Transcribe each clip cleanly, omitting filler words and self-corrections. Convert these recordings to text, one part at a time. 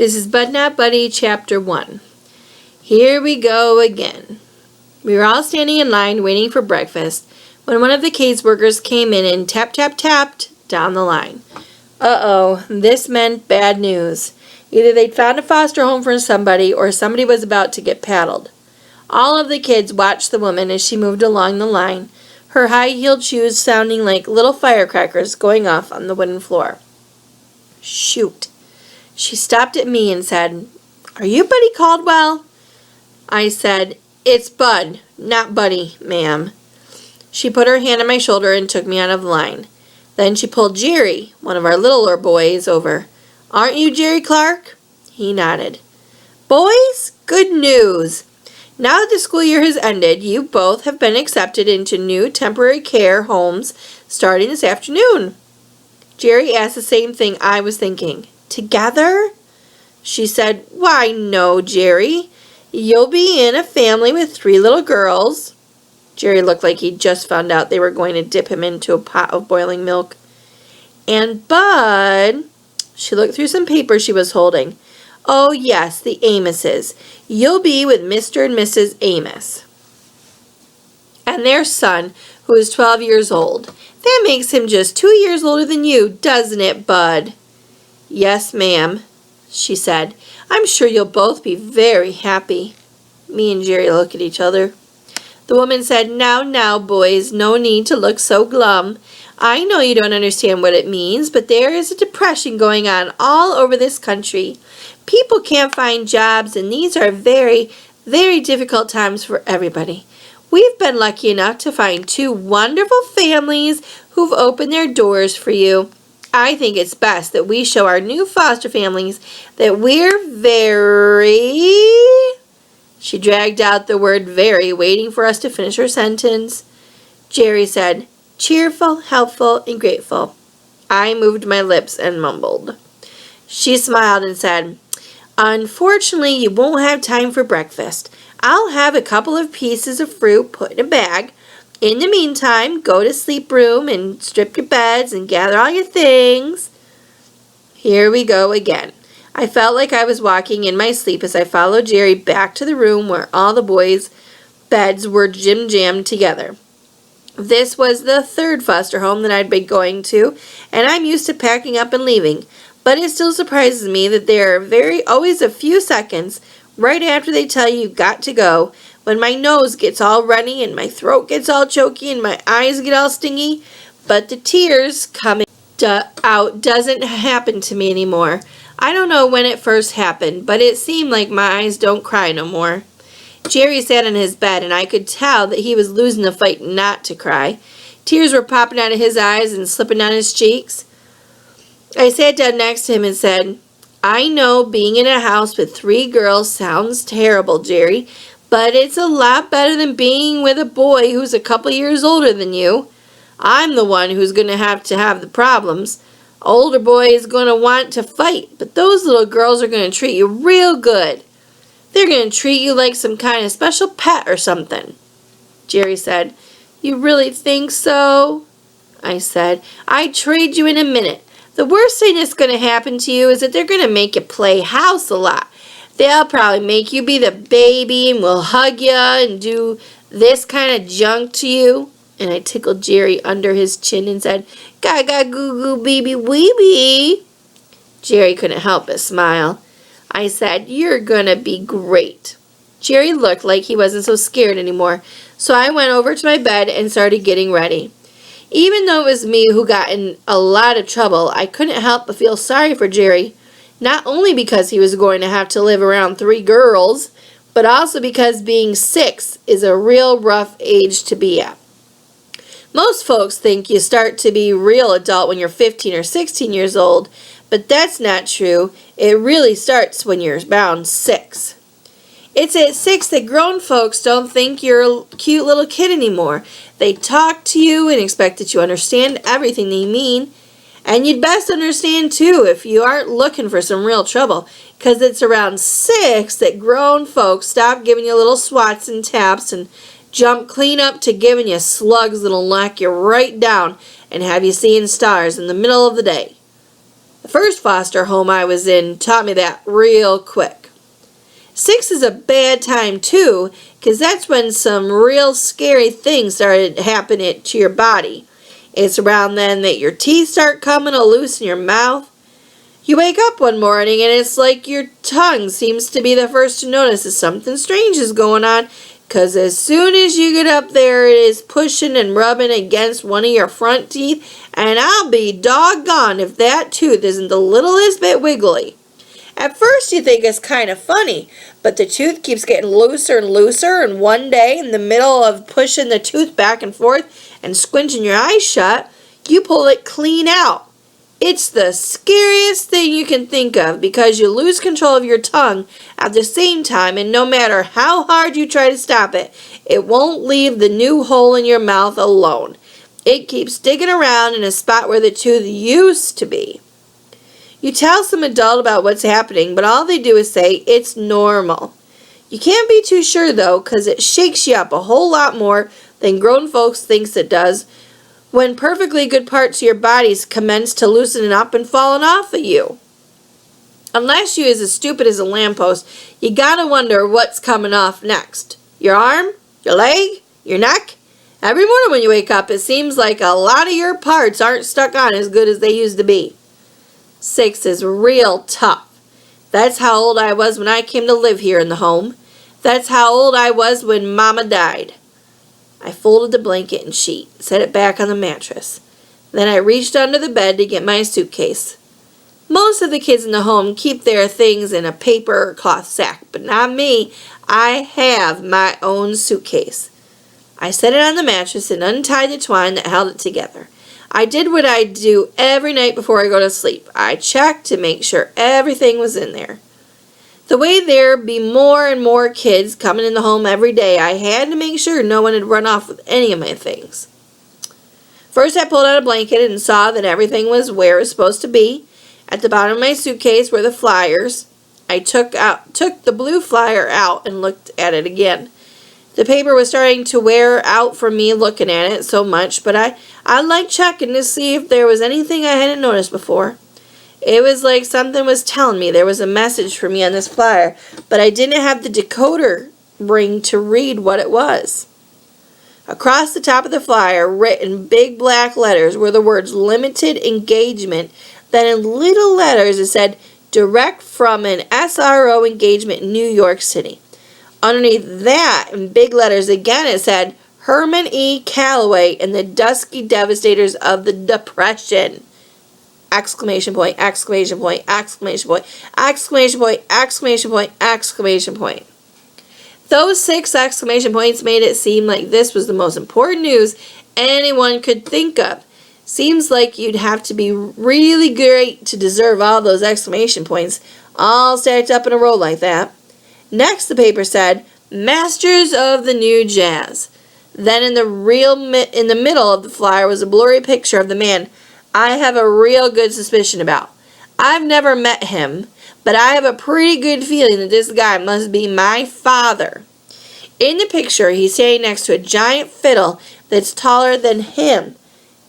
This is Bud Not Buddy, Chapter 1. Here we go again. We were all standing in line waiting for breakfast when one of the case workers came in and tapped down the line. Uh-oh, this meant bad news. Either they'd found a foster home for somebody or somebody was about to get paddled. All of the kids watched the woman as she moved along the line, her high-heeled shoes sounding like little firecrackers going off on the wooden floor. Shoot. She stopped at me and said, "Are you Buddy Caldwell?" I said, "It's Bud, not Buddy, ma'am." She put her hand on my shoulder and took me out of the line. Then she pulled Jerry, one of our littler boys, over. "Aren't you Jerry Clark?" He nodded. "Boys, good news. Now that the school year has ended, you both have been accepted into new temporary care homes starting this afternoon." Jerry asked the same thing I was thinking. "Together?" She said, "Why, no, Jerry. You'll be in a family with 3 little girls." Jerry looked like he'd just found out they were going to dip him into a pot of boiling milk. "And Bud," she looked through some papers she was holding. "Oh, yes, the Amoses. You'll be with Mr. and Mrs. Amos. And their son, who is 12 years old. That makes him just 2 years older than you, doesn't it, Bud?" "Yes, ma'am," she said. "I'm sure you'll both be very happy." Me and Jerry looked at each other. The woman said, Now, boys, no need to look so glum. I know you don't understand what it means, but there is a depression going on all over this country. People can't find jobs, and these are very, very difficult times for everybody. We've been lucky enough to find 2 wonderful families who've opened their doors for you. I think it's best that we show our new foster families that we're very..." She dragged out the word very, waiting for us to finish her sentence. Jerry said, "cheerful, helpful, and grateful." I moved my lips and mumbled. She smiled and said, "Unfortunately, you won't have time for breakfast. I'll have a couple of pieces of fruit put in a bag. In the meantime, go to sleep room and strip your beds and gather all your things." Here we go again. I felt like I was walking in my sleep as I followed Jerry back to the room where all the boys' beds were jammed together. This was the 3rd foster home that I'd been going to, and I'm used to packing up and leaving. But it still surprises me that there are always a few seconds right after they tell you you've got to go, when my nose gets all runny and my throat gets all choky and my eyes get all stingy, but the tears coming out doesn't happen to me anymore. I don't know when it first happened, but it seemed like my eyes don't cry no more. Jerry sat on his bed, and I could tell that he was losing the fight not to cry. Tears were popping out of his eyes and slipping down his cheeks. I sat down next to him and said, "I know being in a house with 3 girls sounds terrible, Jerry, but it's a lot better than being with a boy who's a couple years older than you. I'm the one who's going to have the problems. Older boy is going to want to fight, but those little girls are going to treat you real good. They're going to treat you like some kind of special pet or something." Jerry said, "You really think so?" I said, "I'd trade you in a minute. The worst thing that's going to happen to you is that they're going to make you play house a lot. They'll probably make you be the baby and will hug you and do this kind of junk to you." And I tickled Jerry under his chin and said, "Gaga goo goo baby weeby." Jerry couldn't help but smile. I said, "You're gonna be great." Jerry looked like he wasn't so scared anymore, so I went over to my bed and started getting ready. Even though it was me who got in a lot of trouble, I couldn't help but feel sorry for Jerry, not only because he was going to have to live around 3 girls, but also because being 6 is a real rough age to be at. Most folks think you start to be real adult when you're 15 or 16 years old, but that's not true. It really starts when you're around 6. It's at 6 that grown folks don't think you're a cute little kid anymore. They talk to you and expect that you understand everything they mean. And you'd best understand, too, if you aren't looking for some real trouble, because it's around 6 that grown folks stop giving you little swats and taps and jump clean up to giving you slugs that'll knock you right down and have you seeing stars in the middle of the day. The first foster home I was in taught me that real quick. 6 is a bad time too, because that's when some real scary things started happening to your body. It's around then that your teeth start coming loose in your mouth. You wake up one morning and it's like your tongue seems to be the first to notice that something strange is going on, because as soon as you get up there, it is pushing and rubbing against one of your front teeth, and I'll be doggone if that tooth isn't the littlest bit wiggly. At first you think it's kind of funny, but the tooth keeps getting looser and looser, and one day, in the middle of pushing the tooth back and forth and squinching your eyes shut, you pull it clean out. It's the scariest thing you can think of, because you lose control of your tongue at the same time, and no matter how hard you try to stop it, it won't leave the new hole in your mouth alone. It keeps digging around in a spot where the tooth used to be. You tell some adult about what's happening, but all they do is say it's normal. You can't be too sure though, because it shakes you up a whole lot more than grown folks thinks it does when perfectly good parts of your bodies commence to loosening up and falling off of you. Unless you're as stupid as a lamppost, you gotta wonder what's coming off next. Your arm? Your leg? Your neck? Every morning when you wake up, it seems like a lot of your parts aren't stuck on as good as they used to be. 6 is real tough. That's how old I was when I came to live here in the home. That's how old I was when Mama died. I folded the blanket and sheet, set it back on the mattress. Then I reached under the bed to get my suitcase. Most of the kids in the home keep their things in a paper or cloth sack, but not me. I have my own suitcase. I set it on the mattress and untied the twine that held it together. I did what I do every night before I go to sleep. I checked to make sure everything was in there. The way there be more and more kids coming in the home every day, I had to make sure no one had run off with any of my things. First, I pulled out a blanket and saw that everything was where it was supposed to be. At the bottom of my suitcase were the flyers. I took the blue flyer out and looked at it again. The paper was starting to wear out from me looking at it so much, but I liked checking to see if there was anything I hadn't noticed before. It was like something was telling me there was a message for me on this flyer, but I didn't have the decoder ring to read what it was. Across the top of the flyer, written big black letters, were the words limited engagement. Then in little letters it said, direct from an SRO engagement in New York City. Underneath that, in big letters again, it said, Herman E. Calloway and the Dusky Devastators of the Depression! Exclamation point, exclamation point, exclamation point, exclamation point, exclamation point, exclamation point. Those 6 exclamation points made it seem like this was the most important news anyone could think of. Seems like you'd have to be really great to deserve all those exclamation points, all stacked up in a row like that. Next, the paper said, Masters of the New Jazz. Then in the middle of the flyer was a blurry picture of the man I have a real good suspicion about. I've never met him, but I have a pretty good feeling that this guy must be my father. In the picture, he's standing next to a giant fiddle that's taller than him.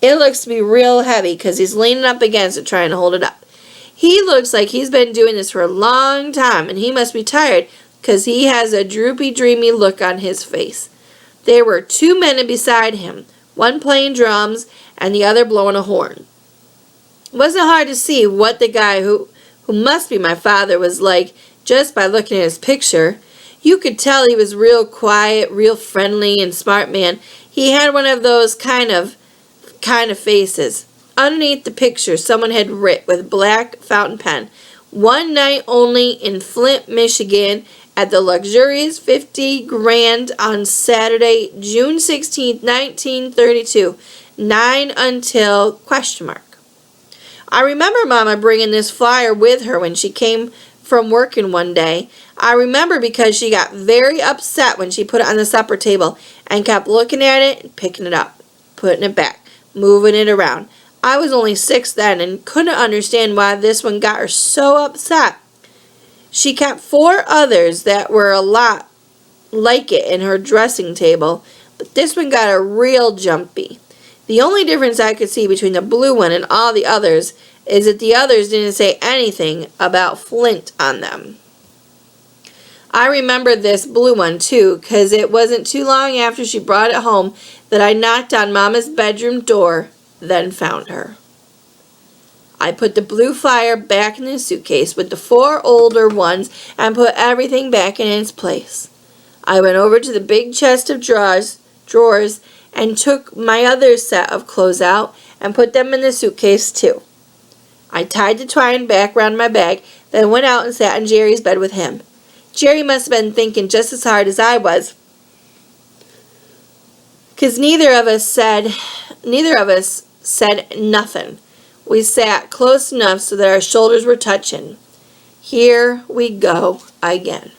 It looks to be real heavy because he's leaning up against it trying to hold it up. He looks like he's been doing this for a long time, and he must be tired because he has a droopy, dreamy look on his face. There were 2 men beside him, one playing drums and the other blowing a horn. It wasn't hard to see what the guy who must be my father was like just by looking at his picture. You could tell he was real quiet, real friendly and smart man. He had one of those kind of faces. Underneath the picture, someone had writ with black fountain pen, one night only in Flint, Michigan, at the luxurious 50 Grand on Saturday, June 16, 1932, 9 until ? I remember Mama bringing this flyer with her when she came from working one day. I remember because she got very upset when she put it on the supper table and kept looking at it and picking it up, putting it back, moving it around. I was only 6 then and couldn't understand why this one got her so upset. She kept 4 others that were a lot like it in her dressing table, but this one got her real jumpy. The only difference I could see between the blue one and all the others is that the others didn't say anything about Flint on them. I remember this blue one too, 'cause it wasn't too long after she brought it home that I knocked on Mama's bedroom door, then found her. I put the blue flyer back in the suitcase with the 4 older ones and put everything back in its place. I went over to the big chest of drawers and took my other set of clothes out and put them in the suitcase too. I tied the twine back round my bag, then went out and sat in Jerry's bed with him. Jerry must have been thinking just as hard as I was, 'cause neither of us said nothing. We sat close enough so that our shoulders were touching. Here we go again.